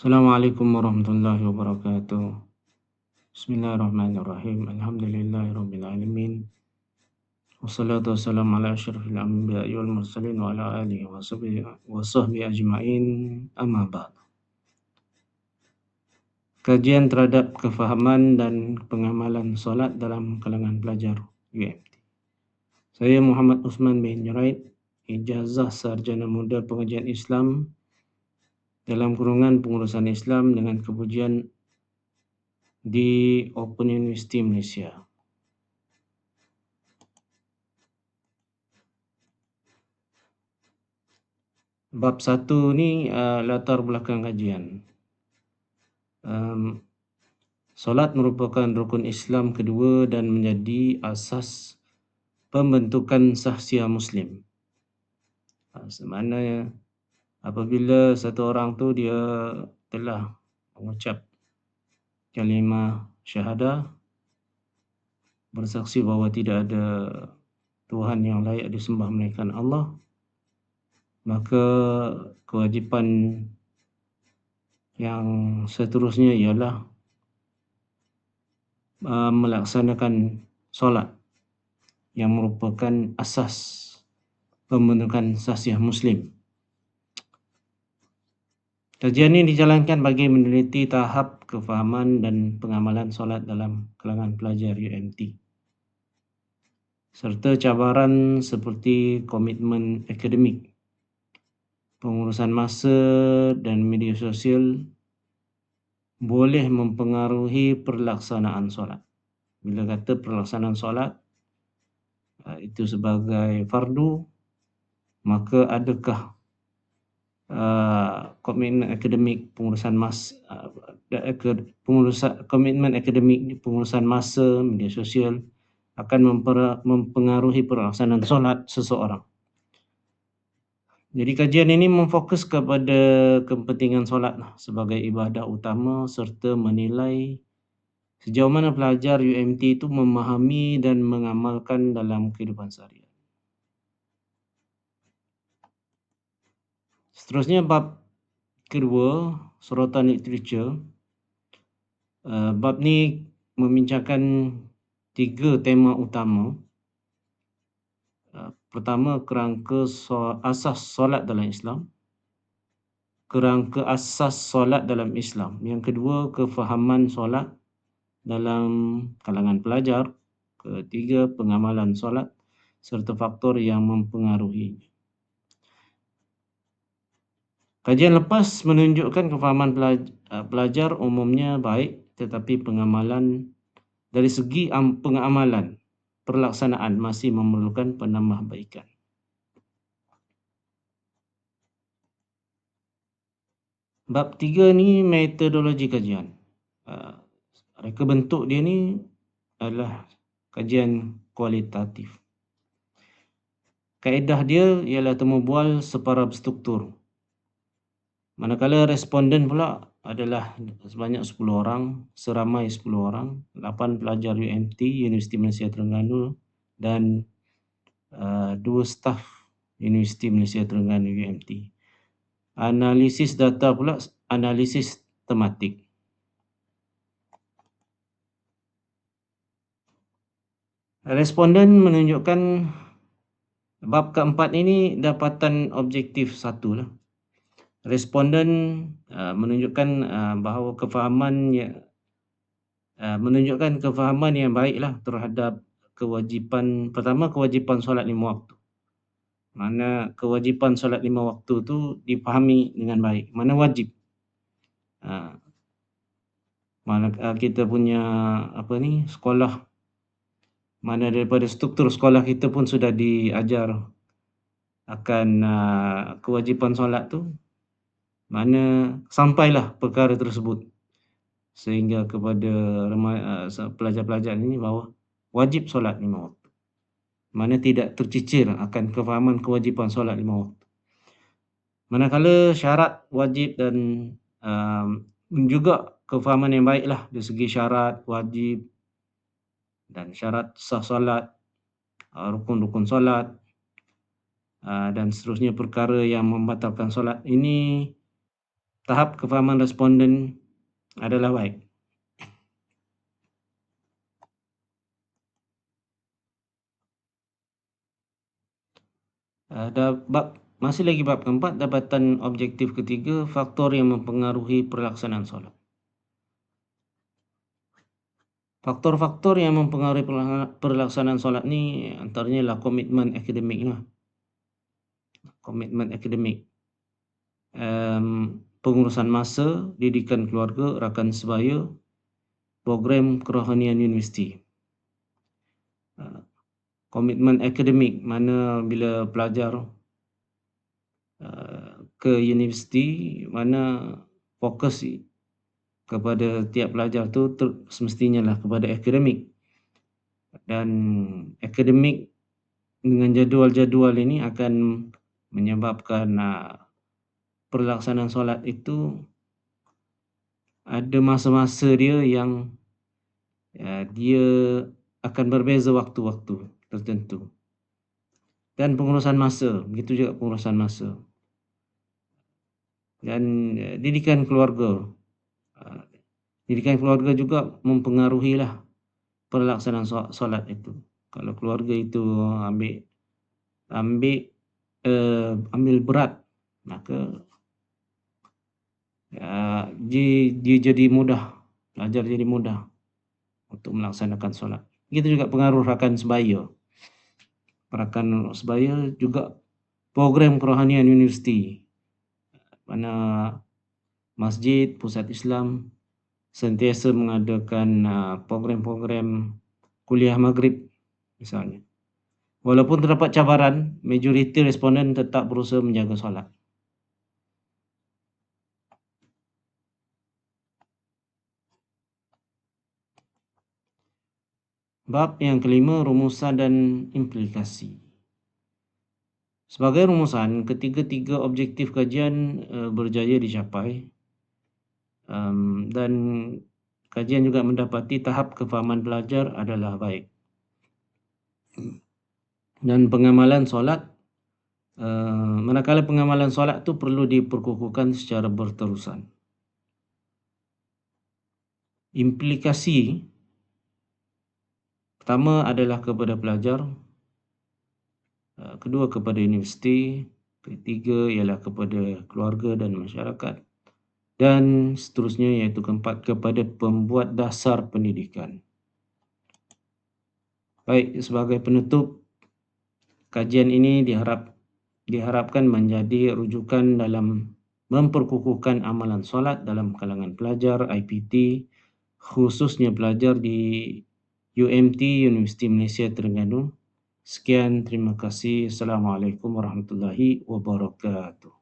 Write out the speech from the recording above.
Assalamualaikum warahmatullahi wabarakatuh. Bismillahirrahmanirrahim. Alhamdulillahirabbil alamin. Wassalatu wassalamu ala asyrafil anbiya'i wal mursalin wa ala alihi wa sahbihi ajma'in. Amma ba'd. Kajian terhadap kefahaman dan pengamalan solat dalam kalangan pelajar UMT. Saya Muhammad Usman bin Juraid, ijazah sarjana muda pengajian Islam dalam kurungan pengurusan Islam dengan kepujian di Open University Malaysia. Bab 1 ni latar belakang kajian. Solat merupakan rukun Islam kedua dan menjadi asas pembentukan sahsiah Muslim. Semana apabila satu orang tu dia telah mengucap kalimah syahadah, bersaksi bahawa tidak ada Tuhan yang layak disembah melainkan Allah, maka kewajipan yang seterusnya ialah melaksanakan solat yang merupakan asas pembentukan sahsiah Muslim. Kajian ini dijalankan bagi meneliti tahap kefahaman dan pengamalan solat dalam kalangan pelajar UMT, serta cabaran seperti komitmen akademik, pengurusan masa dan media sosial boleh mempengaruhi pelaksanaan solat. Bila kata pelaksanaan solat itu sebagai fardu, maka adakah komitmen akademik pengurusan masa, komitmen akademik pengurusan masa, media sosial akan mempengaruhi pelaksanaan solat seseorang. Jadi kajian ini memfokus kepada kepentingan solat sebagai ibadah utama serta menilai sejauh mana pelajar UMT itu memahami dan mengamalkan dalam kehidupan seharian. Seterusnya bab kedua, sorotan literature. Bab ni membincangkan 3 tema utama. Pertama, kerangka asas solat dalam Islam. Kerangka asas solat dalam Islam. Yang kedua, kefahaman solat dalam kalangan pelajar. Ketiga, pengamalan solat serta faktor yang mempengaruhinya. Kajian lepas menunjukkan kefahaman pelajar umumnya baik, tetapi pengamalan dari segi pengamalan pelaksanaan masih memerlukan penambahbaikan. Bab 3 ni metodologi kajian. Reka bentuk dia ni adalah kajian kualitatif. Kaedah dia ialah temu bual secara berstruktur. Manakala responden pula adalah sebanyak 10 orang, seramai 10 orang, 8 pelajar UMT, Universiti Malaysia Terengganu, dan 2 staf Universiti Malaysia Terengganu UMT. Analisis data pula, analisis tematik. Responden menunjukkan bab keempat ini dapatan objektif 1 lah. Responden menunjukkan bahawa menunjukkan kefahaman yang baiklah terhadap kewajipan, pertama kewajipan solat 5 waktu. Mana kewajipan solat 5 waktu tu dipahami dengan baik. Mana wajib. Mana kita punya sekolah, mana daripada struktur sekolah kita pun sudah diajar akan kewajipan solat tu, mana sampailah perkara tersebut sehingga kepada pelajar-pelajar ini bahawa wajib solat 5 waktu. Mana tidak tercicir akan kefahaman kewajipan solat 5 waktu. Manakala syarat wajib dan juga kefahaman yang baiklah dari segi syarat wajib dan syarat sah solat, rukun-rukun solat, dan seterusnya perkara yang membatalkan solat ini tahap kefahaman responden adalah baik. Masih lagi bab keempat, dapatan objektif ketiga, faktor yang mempengaruhi pelaksanaan solat. Faktor-faktor yang mempengaruhi pelaksanaan solat ni antaranya lah komitmen akademik lah. Komitmen akademik, pengurusan masa, didikan keluarga, rakan sebaya, program kerohanian universiti. Komitmen akademik, mana bila pelajar ke universiti, mana fokus kepada tiap pelajar tu semestinya lah kepada akademik. Dan akademik dengan jadual-jadual ini akan menyebabkan pelaksanaan solat itu ada masa-masa dia yang dia akan berbeza waktu-waktu tertentu. Dan pengurusan masa, begitu juga pengurusan masa. Dan didikan keluarga. Didikan keluarga juga mempengaruhilah pelaksanaan solat itu. Kalau keluarga itu ambil berat, maka dia jadi mudah, belajar jadi mudah untuk melaksanakan solat. Begitu juga pengaruh rakan sebaya. Rakan sebaya juga program kerohanian universiti, mana masjid, pusat Islam sentiasa mengadakan program-program kuliah maghrib misalnya. Walaupun terdapat cabaran, majoriti responden tetap berusaha menjaga solat. Bab yang kelima, rumusan dan implikasi. Sebagai rumusan, ketiga-tiga objektif kajian berjaya dicapai, dan kajian juga mendapati tahap kefahaman pelajar adalah baik. Dan pengamalan solat, manakala pengamalan solat itu perlu diperkukuhkan secara berterusan. Implikasi pertama adalah kepada pelajar, kedua kepada universiti, ketiga ialah kepada keluarga dan masyarakat, dan seterusnya iaitu keempat kepada pembuat dasar pendidikan. Baik, sebagai penutup, kajian ini diharapkan menjadi rujukan dalam memperkukuhkan amalan solat dalam kalangan pelajar IPT, khususnya pelajar di UMT, Universiti Malaysia Terengganu. Sekian, terima kasih. Assalamualaikum warahmatullahi wabarakatuh.